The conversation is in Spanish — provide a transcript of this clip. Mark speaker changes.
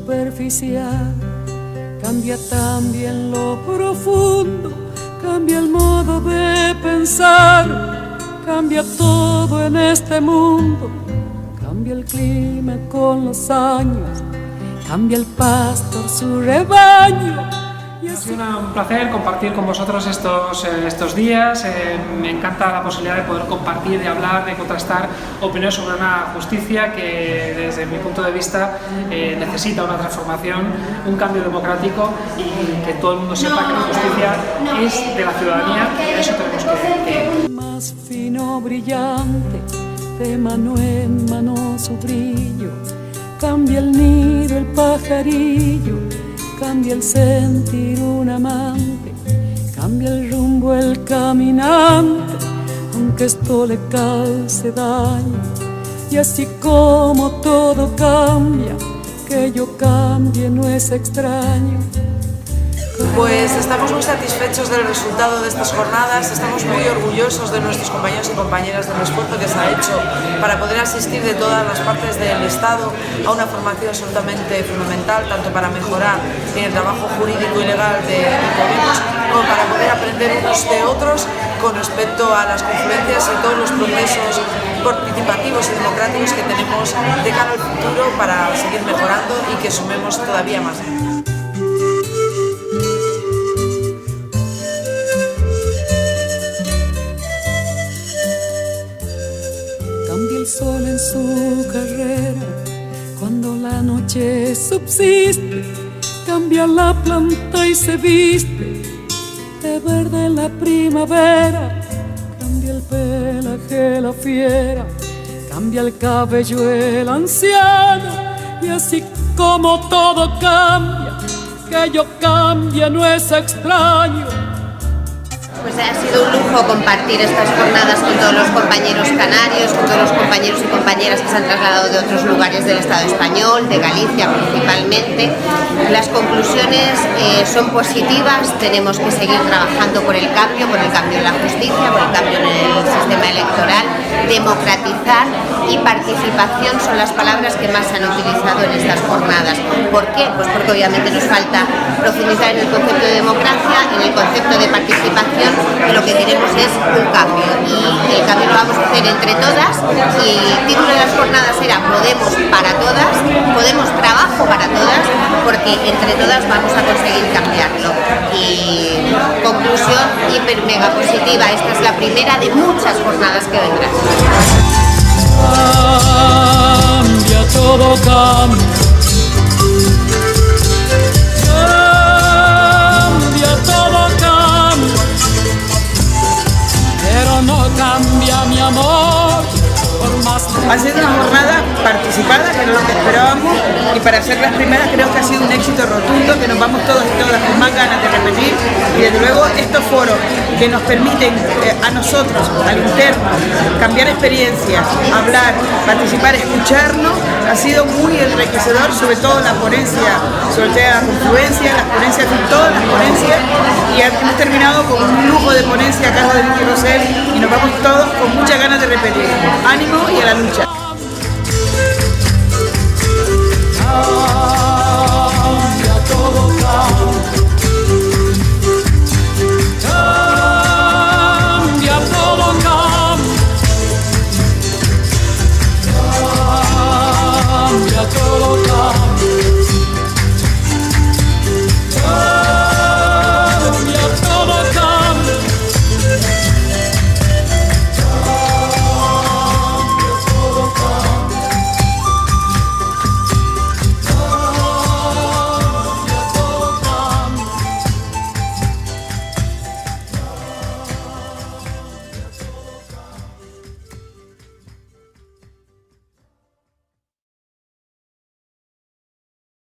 Speaker 1: superficial, cambia también lo profundo, cambia el modo de pensar, cambia todo en este mundo, cambia el clima con los años, cambia el pastor su rebaño.
Speaker 2: Ha sido un placer compartir con vosotros estos días. Me encanta la posibilidad de poder compartir, de hablar, de contrastar opiniones sobre una justicia que desde mi punto de vista necesita una transformación, un cambio democrático y que todo el mundo sepa que la justicia es de la ciudadanía y eso tenemos que...
Speaker 1: Más fino, brillante, de mano en mano su brillo, cambia el nido, el pajarillo, cambia el sentir un amante, cambia el rumbo el caminante, aunque esto le cause daño. Y así como todo cambia, que yo cambie no es extraño.
Speaker 3: Pues estamos muy satisfechos del resultado de estas jornadas, estamos muy orgullosos de nuestros compañeros y compañeras, del esfuerzo que se ha hecho para poder asistir de todas las partes del Estado a una formación absolutamente fundamental, tanto para mejorar en el trabajo jurídico y legal de gobiernos, como para poder aprender unos de otros con respecto a las confluencias y todos los procesos participativos y democráticos que tenemos de cara al futuro para seguir mejorando y que sumemos todavía más.
Speaker 1: Cambia el sol en su carrera, cuando la noche subsiste, cambia la planta y se viste de verde la primavera, cambia el pelaje la fiera, cambia el cabello el anciano, y así como todo cambia, que yo cambie no es extraño.
Speaker 4: Pues ha sido un lujo compartir estas jornadas con todos los compañeros canarios, con todos los compañeros y compañeras que se han trasladado de otros lugares del Estado español, de Galicia principalmente. Las conclusiones son positivas, tenemos que seguir trabajando por el cambio en la justicia, por el cambio en el sistema electoral, democratizar y participación son las palabras que más se han utilizado en estas jornadas. ¿Por qué? Pues porque obviamente nos falta profundizar en el concepto de democracia, en el concepto de participación. Lo que queremos es un cambio y el cambio lo vamos a hacer entre todas y el título de las jornadas era Podemos para todas, Podemos trabajo para todas, porque entre todas vamos a conseguir cambiarlo. Y conclusión hiper mega positiva, esta es la primera de muchas jornadas que vendrán.
Speaker 1: Cambia, todo cambia. Cambia mi amor por más.
Speaker 5: Ha sido una jornada participada, que era lo que esperábamos, y para ser las primeras creo que ha sido un éxito rotundo, que nos vamos todos y todas con más ganas de repetir, y desde luego estos foros que nos permiten a nosotros, al interno, cambiar experiencias, hablar, participar, escucharnos, ha sido muy enriquecedor, sobre todo la ponencia, sobre todo la confluencia, las ponencias y todas las ponencias, y hemos terminado con un lujo de ponencia a cargo de Vicky Rosell y nos vamos todos con muchas ganas de repetir. Ánimo y a la lucha.